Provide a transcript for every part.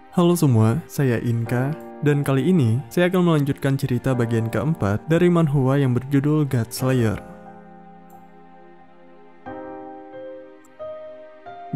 Halo semua, saya Inka, dan kali ini saya akan melanjutkan cerita bagian keempat dari manhwa yang berjudul God Slayer.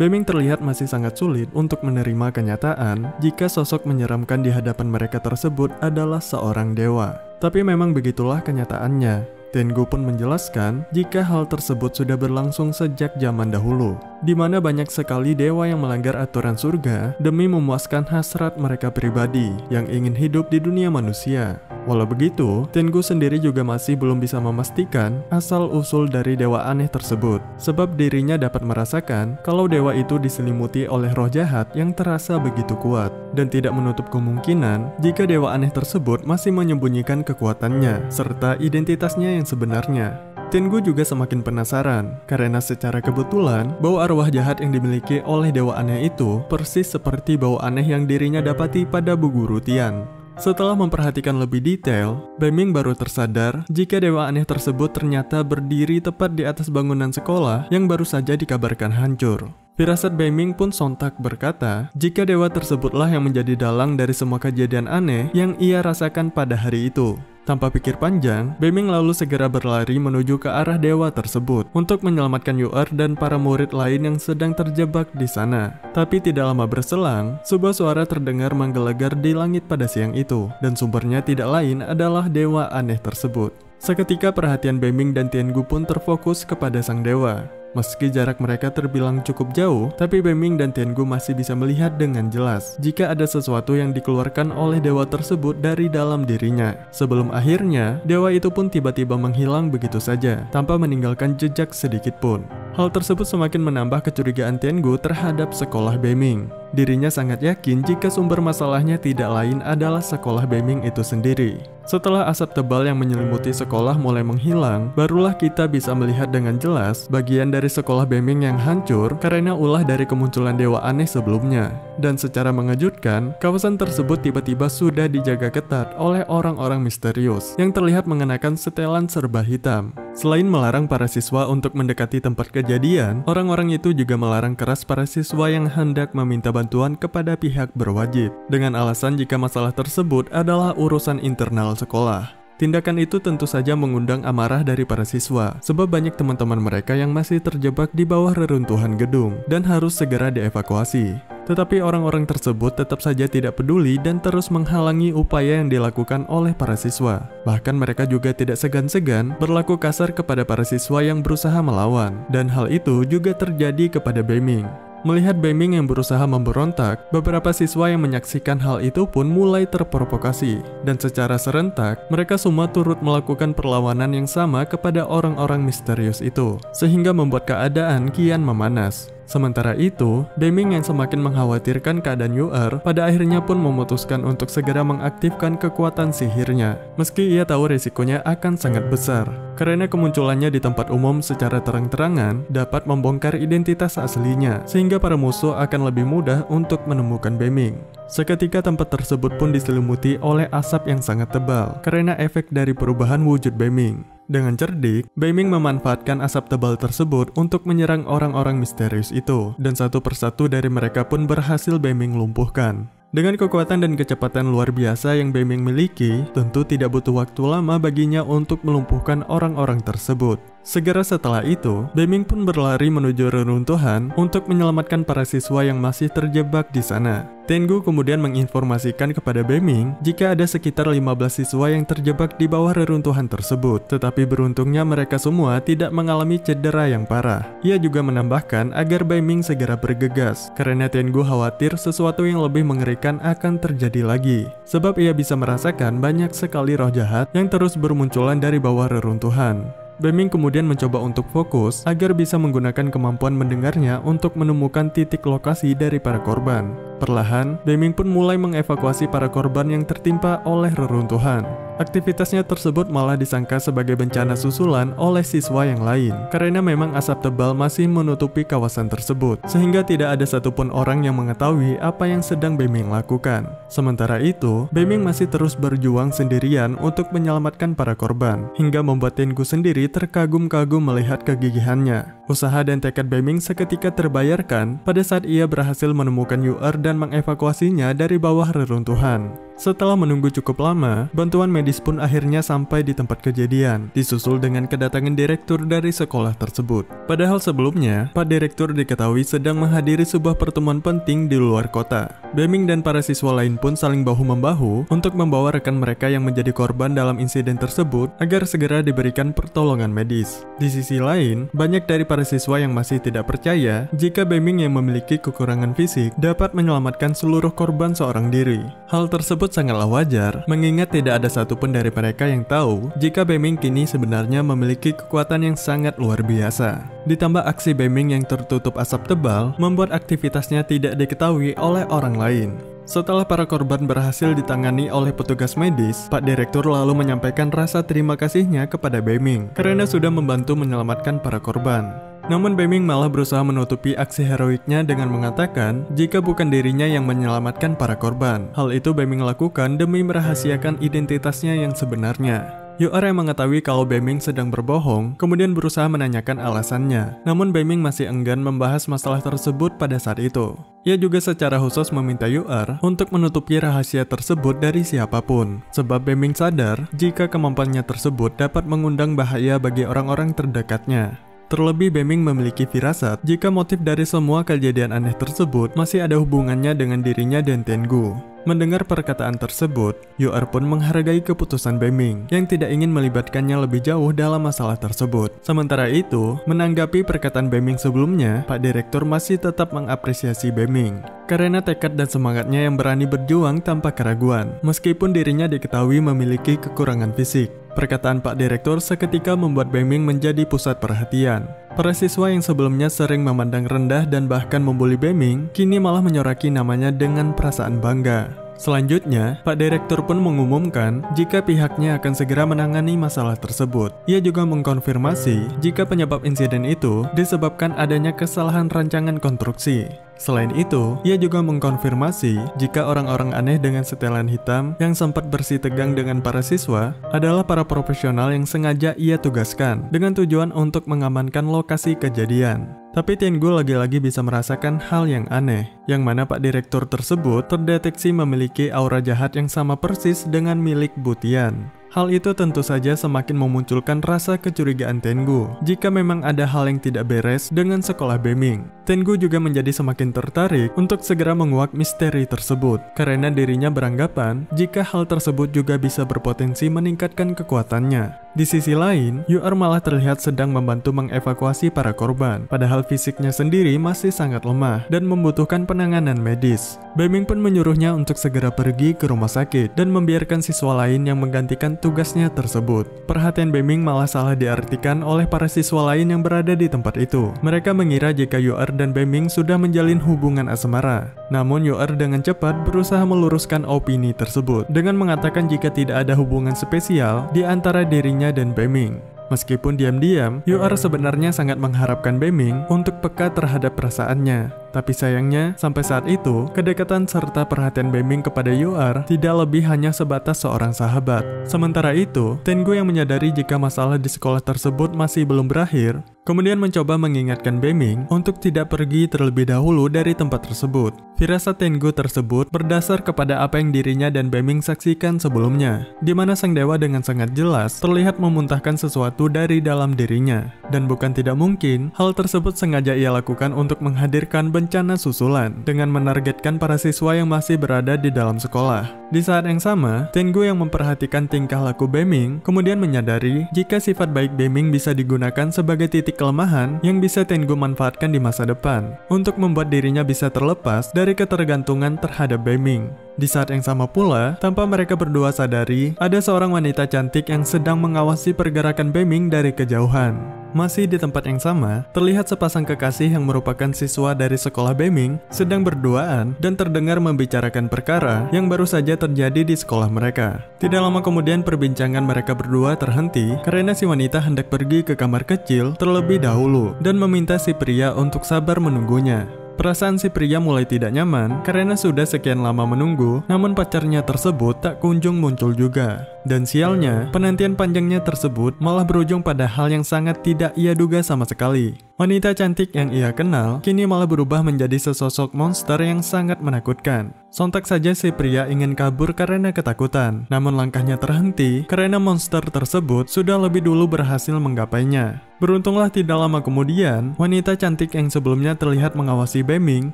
Beming terlihat masih sangat sulit untuk menerima kenyataan jika sosok menyeramkan di hadapan mereka tersebut adalah seorang dewa. Tapi memang begitulah kenyataannya. Tengu pun menjelaskan jika hal tersebut sudah berlangsung sejak zaman dahulu, di mana banyak sekali dewa yang melanggar aturan surga demi memuaskan hasrat mereka pribadi yang ingin hidup di dunia manusia. Walau begitu, Tengu sendiri juga masih belum bisa memastikan asal-usul dari dewa aneh tersebut, sebab dirinya dapat merasakan kalau dewa itu diselimuti oleh roh jahat yang terasa begitu kuat, dan tidak menutup kemungkinan jika dewa aneh tersebut masih menyembunyikan kekuatannya, serta identitasnya yang sebenarnya. Tengu juga semakin penasaran, karena secara kebetulan, bau arwah jahat yang dimiliki oleh dewa aneh itu persis seperti bau aneh yang dirinya dapati pada Bu Guru Tian. Setelah memperhatikan lebih detail, Beming baru tersadar jika dewa aneh tersebut ternyata berdiri tepat di atas bangunan sekolah yang baru saja dikabarkan hancur. Firasat Beming pun sontak berkata jika dewa tersebutlah yang menjadi dalang dari semua kejadian aneh yang ia rasakan pada hari itu. Tanpa pikir panjang, Beming lalu segera berlari menuju ke arah dewa tersebut untuk menyelamatkan Yu'er dan para murid lain yang sedang terjebak di sana. Tapi tidak lama berselang, sebuah suara terdengar menggelegar di langit pada siang itu, dan sumbernya tidak lain adalah dewa aneh tersebut. Seketika perhatian Beming dan Tengu pun terfokus kepada sang dewa. Meski jarak mereka terbilang cukup jauh, tapi Beming dan Tengu masih bisa melihat dengan jelas jika ada sesuatu yang dikeluarkan oleh dewa tersebut dari dalam dirinya. Sebelum akhirnya, dewa itu pun tiba-tiba menghilang begitu saja, tanpa meninggalkan jejak sedikit pun. Hal tersebut semakin menambah kecurigaan Tengu terhadap sekolah Beming. Dirinya sangat yakin jika sumber masalahnya tidak lain adalah sekolah Beming itu sendiri. Setelah asap tebal yang menyelimuti sekolah mulai menghilang, barulah kita bisa melihat dengan jelas bagian dari sekolah Beming yang hancur karena ulah dari kemunculan dewa aneh sebelumnya. Dan secara mengejutkan, kawasan tersebut tiba-tiba sudah dijaga ketat oleh orang-orang misterius yang terlihat mengenakan setelan serba hitam. Selain melarang para siswa untuk mendekati tempat kejadian, orang-orang itu juga melarang keras para siswa yang hendak meminta bantuan kepada pihak berwajib, dengan alasan jika masalah tersebut adalah urusan internal sekolah. Tindakan itu tentu saja mengundang amarah dari para siswa, sebab banyak teman-teman mereka yang masih terjebak di bawah reruntuhan gedung dan harus segera dievakuasi. Tetapi orang-orang tersebut tetap saja tidak peduli dan terus menghalangi upaya yang dilakukan oleh para siswa. Bahkan mereka juga tidak segan-segan berlaku kasar kepada para siswa yang berusaha melawan, dan hal itu juga terjadi kepada Beming. Melihat Beming yang berusaha memberontak, beberapa siswa yang menyaksikan hal itu pun mulai terprovokasi, dan secara serentak, mereka semua turut melakukan perlawanan yang sama kepada orang-orang misterius itu, sehingga membuat keadaan kian memanas. Sementara itu, Beming yang semakin mengkhawatirkan keadaan Yu'er pada akhirnya pun memutuskan untuk segera mengaktifkan kekuatan sihirnya, meski ia tahu resikonya akan sangat besar, karena kemunculannya di tempat umum secara terang-terangan dapat membongkar identitas aslinya, sehingga para musuh akan lebih mudah untuk menemukan Beming. Seketika tempat tersebut pun diselimuti oleh asap yang sangat tebal, karena efek dari perubahan wujud Beming. Dengan cerdik, Beming memanfaatkan asap tebal tersebut untuk menyerang orang-orang misterius itu, dan satu persatu dari mereka pun berhasil Beming lumpuhkan. Dengan kekuatan dan kecepatan luar biasa yang Beming miliki, tentu tidak butuh waktu lama baginya untuk melumpuhkan orang-orang tersebut. Segera setelah itu, Beming pun berlari menuju reruntuhan untuk menyelamatkan para siswa yang masih terjebak di sana. Tengu kemudian menginformasikan kepada Beming jika ada sekitar 15 siswa yang terjebak di bawah reruntuhan tersebut, tetapi beruntungnya mereka semua tidak mengalami cedera yang parah. Ia juga menambahkan agar Beming segera bergegas, karena Tengu khawatir sesuatu yang lebih mengerikan akan terjadi lagi, sebab ia bisa merasakan banyak sekali roh jahat yang terus bermunculan dari bawah reruntuhan. Beming kemudian mencoba untuk fokus agar bisa menggunakan kemampuan mendengarnya untuk menemukan titik lokasi dari para korban. Perlahan, Beming pun mulai mengevakuasi para korban yang tertimpa oleh reruntuhan. Aktivitasnya tersebut malah disangka sebagai bencana susulan oleh siswa yang lain, karena memang asap tebal masih menutupi kawasan tersebut, sehingga tidak ada satupun orang yang mengetahui apa yang sedang Beming lakukan. Sementara itu, Beming masih terus berjuang sendirian untuk menyelamatkan para korban, hingga membuat Tengu sendiri terkagum-kagum melihat kegigihannya. Usaha dan tekad Beming seketika terbayarkan pada saat ia berhasil menemukan Yu'er dan dan mengevakuasinya dari bawah reruntuhan. Setelah menunggu cukup lama, bantuan medis pun akhirnya sampai di tempat kejadian, disusul dengan kedatangan direktur dari sekolah tersebut. Padahal sebelumnya, Pak Direktur diketahui sedang menghadiri sebuah pertemuan penting di luar kota. Beming dan para siswa lain pun saling bahu-membahu untuk membawa rekan mereka yang menjadi korban dalam insiden tersebut agar segera diberikan pertolongan medis. Di sisi lain, banyak dari para siswa yang masih tidak percaya jika Beming yang memiliki kekurangan fisik dapat menyelamatkan seluruh korban seorang diri. Hal tersebut sangatlah wajar, mengingat tidak ada satupun dari mereka yang tahu jika Beming kini sebenarnya memiliki kekuatan yang sangat luar biasa. Ditambah aksi Beming yang tertutup asap tebal membuat aktivitasnya tidak diketahui oleh orang lain. Setelah para korban berhasil ditangani oleh petugas medis, Pak Direktur lalu menyampaikan rasa terima kasihnya kepada Beming karena sudah membantu menyelamatkan para korban. Namun Beming malah berusaha menutupi aksi heroiknya dengan mengatakan jika bukan dirinya yang menyelamatkan para korban. Hal itu Beming lakukan demi merahasiakan identitasnya yang sebenarnya. Yuar yang mengetahui kalau Beming sedang berbohong, kemudian berusaha menanyakan alasannya. Namun Beming masih enggan membahas masalah tersebut pada saat itu. Ia juga secara khusus meminta Yuar untuk menutupi rahasia tersebut dari siapapun, sebab Beming sadar jika kemampuannya tersebut dapat mengundang bahaya bagi orang-orang terdekatnya. Terlebih Beming memiliki firasat jika motif dari semua kejadian aneh tersebut masih ada hubungannya dengan dirinya dan Tengu. Mendengar perkataan tersebut, Yuar pun menghargai keputusan Beming yang tidak ingin melibatkannya lebih jauh dalam masalah tersebut. Sementara itu, menanggapi perkataan Beming sebelumnya, Pak Direktur masih tetap mengapresiasi Beming karena tekad dan semangatnya yang berani berjuang tanpa keraguan, meskipun dirinya diketahui memiliki kekurangan fisik. Perkataan Pak Direktur seketika membuat Beming menjadi pusat perhatian. Para siswa yang sebelumnya sering memandang rendah dan bahkan membuli Beming, kini malah menyoraki namanya dengan perasaan bangga. Selanjutnya, Pak Direktur pun mengumumkan jika pihaknya akan segera menangani masalah tersebut. Ia juga mengkonfirmasi jika penyebab insiden itu disebabkan adanya kesalahan rancangan konstruksi. Selain itu, ia juga mengkonfirmasi jika orang-orang aneh dengan setelan hitam yang sempat bersih tegang dengan para siswa adalah para profesional yang sengaja ia tugaskan dengan tujuan untuk mengamankan lokasi kejadian. Tapi Tengu lagi-lagi bisa merasakan hal yang aneh, yang mana Pak Direktur tersebut terdeteksi memiliki aura jahat yang sama persis dengan milik Butian. Hal itu tentu saja semakin memunculkan rasa kecurigaan Tengu jika memang ada hal yang tidak beres dengan sekolah Beming. Tengu juga menjadi semakin tertarik untuk segera menguak misteri tersebut karena dirinya beranggapan jika hal tersebut juga bisa berpotensi meningkatkan kekuatannya. Di sisi lain, Yuar malah terlihat sedang membantu mengevakuasi para korban, padahal fisiknya sendiri masih sangat lemah dan membutuhkan penanganan medis. Beming pun menyuruhnya untuk segera pergi ke rumah sakit dan membiarkan siswa lain yang menggantikan tugasnya tersebut. Perhatian Beming malah salah diartikan oleh para siswa lain yang berada di tempat itu. Mereka mengira jika Yuar dan Beming sudah menjalin hubungan asmara. Namun Yuar dengan cepat berusaha meluruskan opini tersebut dengan mengatakan jika tidak ada hubungan spesial di antara dirinya dan Beming. Meskipun diam-diam, Yuar sebenarnya sangat mengharapkan Beming untuk peka terhadap perasaannya. Tapi sayangnya, sampai saat itu, kedekatan serta perhatian Beming kepada Yuar tidak lebih hanya sebatas seorang sahabat. Sementara itu, Tengu yang menyadari jika masalah di sekolah tersebut masih belum berakhir, kemudian mencoba mengingatkan Beming untuk tidak pergi terlebih dahulu dari tempat tersebut. Firasat Tengu tersebut berdasar kepada apa yang dirinya dan Beming saksikan sebelumnya, di mana sang dewa dengan sangat jelas terlihat memuntahkan sesuatu dari dalam dirinya. Dan bukan tidak mungkin, hal tersebut sengaja ia lakukan untuk menghadirkan bencana susulan dengan menargetkan para siswa yang masih berada di dalam sekolah. Di saat yang sama, Tengu yang memperhatikan tingkah laku Beming kemudian menyadari jika sifat baik Beming bisa digunakan sebagai titik kelemahan yang bisa Tengu manfaatkan di masa depan untuk membuat dirinya bisa terlepas dari ketergantungan terhadap Beming. Di saat yang sama pula, tanpa mereka berdua sadari, ada seorang wanita cantik yang sedang mengawasi pergerakan Beming dari kejauhan. Masih di tempat yang sama, terlihat sepasang kekasih yang merupakan siswa dari sekolah Beming sedang berduaan dan terdengar membicarakan perkara yang baru saja terjadi di sekolah mereka. Tidak lama kemudian perbincangan mereka berdua terhenti karena si wanita hendak pergi ke kamar kecil terlebih dahulu dan meminta si pria untuk sabar menunggunya. Perasaan si pria mulai tidak nyaman karena sudah sekian lama menunggu, namun pacarnya tersebut tak kunjung muncul juga. Dan sialnya, penantian panjangnya tersebut malah berujung pada hal yang sangat tidak ia duga sama sekali. Wanita cantik yang ia kenal kini malah berubah menjadi sesosok monster yang sangat menakutkan. Sontak saja si pria ingin kabur karena ketakutan, namun langkahnya terhenti karena monster tersebut sudah lebih dulu berhasil menggapainya. Beruntunglah tidak lama kemudian, wanita cantik yang sebelumnya terlihat mengawasi Bemming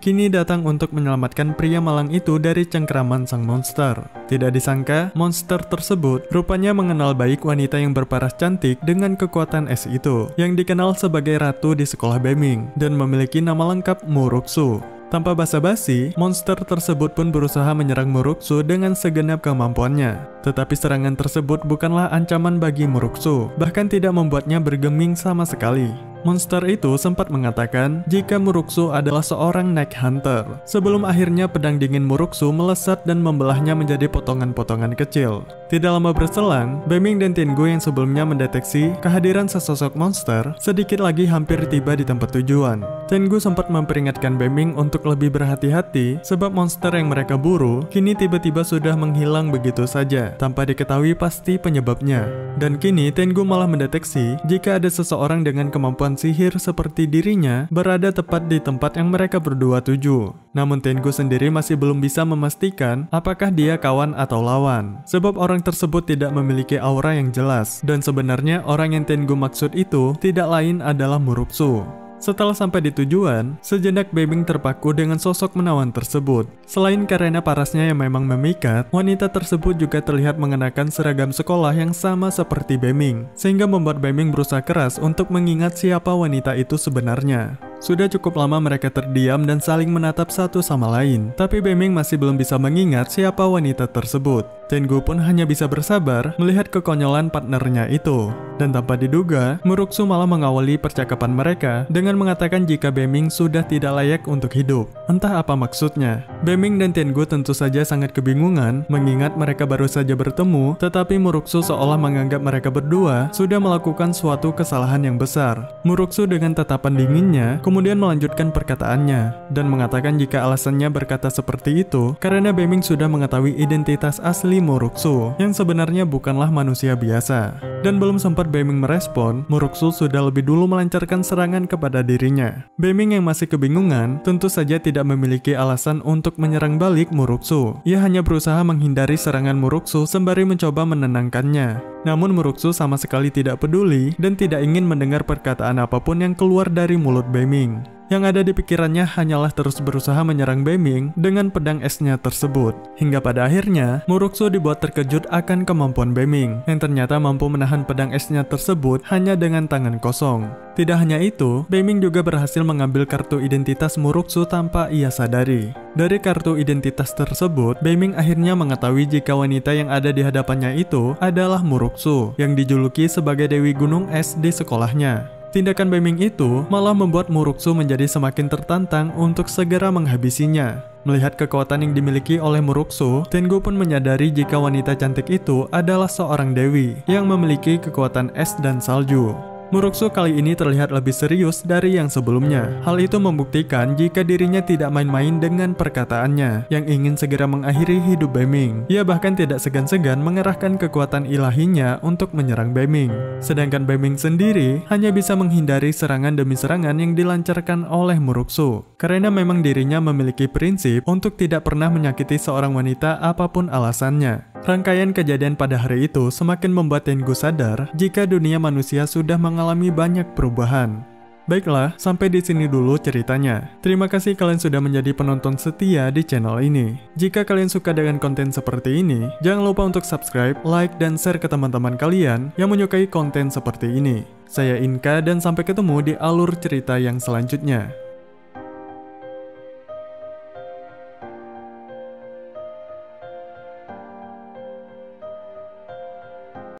kini datang untuk menyelamatkan pria malang itu dari cengkeraman sang monster. Tidak disangka, monster tersebut rupanya mengenal baik wanita yang berparas cantik dengan kekuatan es itu, yang dikenal sebagai ratu di sekolah Bemming dan memiliki nama lengkap Muruksu. Tanpa basa-basi, monster tersebut pun berusaha menyerang Muruksu dengan segenap kemampuannya. Tetapi serangan tersebut bukanlah ancaman bagi Muruksu, bahkan tidak membuatnya bergeming sama sekali. Monster itu sempat mengatakan jika Muruksu adalah seorang Night Hunter, sebelum akhirnya pedang dingin Muruksu melesat dan membelahnya menjadi potongan-potongan kecil. Tidak lama berselang, Bemming dan Tengu yang sebelumnya mendeteksi kehadiran sesosok monster sedikit lagi hampir tiba di tempat tujuan. Tengu sempat memperingatkan Bemming untuk lebih berhati-hati sebab monster yang mereka buru kini tiba-tiba sudah menghilang begitu saja tanpa diketahui pasti penyebabnya. Dan kini Tengu malah mendeteksi jika ada seseorang dengan kemampuan sihir seperti dirinya berada tepat di tempat yang mereka berdua tuju. Namun Tengu sendiri masih belum bisa memastikan apakah dia kawan atau lawan, sebab orang tersebut tidak memiliki aura yang jelas, dan sebenarnya orang yang Tengu maksud itu tidak lain adalah Muruksu. Setelah sampai di tujuan, sejenak Bemming terpaku dengan sosok menawan tersebut. Selain karena parasnya yang memang memikat, wanita tersebut juga terlihat mengenakan seragam sekolah yang sama seperti Bemming, sehingga membuat Bemming berusaha keras untuk mengingat siapa wanita itu sebenarnya. Sudah cukup lama mereka terdiam dan saling menatap satu sama lain, tapi Bemming masih belum bisa mengingat siapa wanita tersebut. Tengu pun hanya bisa bersabar melihat kekonyolan partnernya itu. Dan tanpa diduga, Muruksu malah mengawali percakapan mereka dengan mengatakan jika Bemming sudah tidak layak untuk hidup. Entah apa maksudnya. Bemming dan Tengu tentu saja sangat kebingungan mengingat mereka baru saja bertemu, tetapi Muruksu seolah menganggap mereka berdua sudah melakukan suatu kesalahan yang besar. Muruksu dengan tatapan dinginnya kemudian melanjutkan perkataannya dan mengatakan jika alasannya berkata seperti itu karena Bemming sudah mengetahui identitas asli Muruksu yang sebenarnya bukanlah manusia biasa. Dan belum sempat Bemming merespon, Muruksu sudah lebih dulu melancarkan serangan kepada dirinya. Bemming yang masih kebingungan tentu saja tidak memiliki alasan untuk menyerang balik Muruksu. Ia hanya berusaha menghindari serangan Muruksu sembari mencoba menenangkannya. Namun Muruksu sama sekali tidak peduli dan tidak ingin mendengar perkataan apapun yang keluar dari mulut Bemming. Yang ada di pikirannya hanyalah terus berusaha menyerang Bemming dengan pedang esnya tersebut. Hingga pada akhirnya, Muruksu dibuat terkejut akan kemampuan Bemming, yang ternyata mampu menahan pedang esnya tersebut hanya dengan tangan kosong. Tidak hanya itu, Bemming juga berhasil mengambil kartu identitas Muruksu tanpa ia sadari. Dari kartu identitas tersebut, Bemming akhirnya mengetahui jika wanita yang ada di hadapannya itu adalah Muruksu, yang dijuluki sebagai Dewi Gunung Es di sekolahnya. Tindakan Bemming itu malah membuat Muruksu menjadi semakin tertantang untuk segera menghabisinya. Melihat kekuatan yang dimiliki oleh Muruksu, Tengu pun menyadari jika wanita cantik itu adalah seorang dewi yang memiliki kekuatan es dan salju. Muruksu kali ini terlihat lebih serius dari yang sebelumnya. Hal itu membuktikan jika dirinya tidak main-main dengan perkataannya yang ingin segera mengakhiri hidup Bemming. Ia bahkan tidak segan-segan mengerahkan kekuatan ilahinya untuk menyerang Bemming. Sedangkan Bemming sendiri hanya bisa menghindari serangan demi serangan yang dilancarkan oleh Muruksu. Karena memang dirinya memiliki prinsip untuk tidak pernah menyakiti seorang wanita apapun alasannya. Rangkaian kejadian pada hari itu semakin membuat Tengu sadar jika dunia manusia sudah mengalami banyak perubahan. Baiklah, sampai di sini dulu ceritanya. Terima kasih kalian sudah menjadi penonton setia di channel ini. Jika kalian suka dengan konten seperti ini, jangan lupa untuk subscribe, like, dan share ke teman-teman kalian yang menyukai konten seperti ini. Saya Inka dan sampai ketemu di alur cerita yang selanjutnya.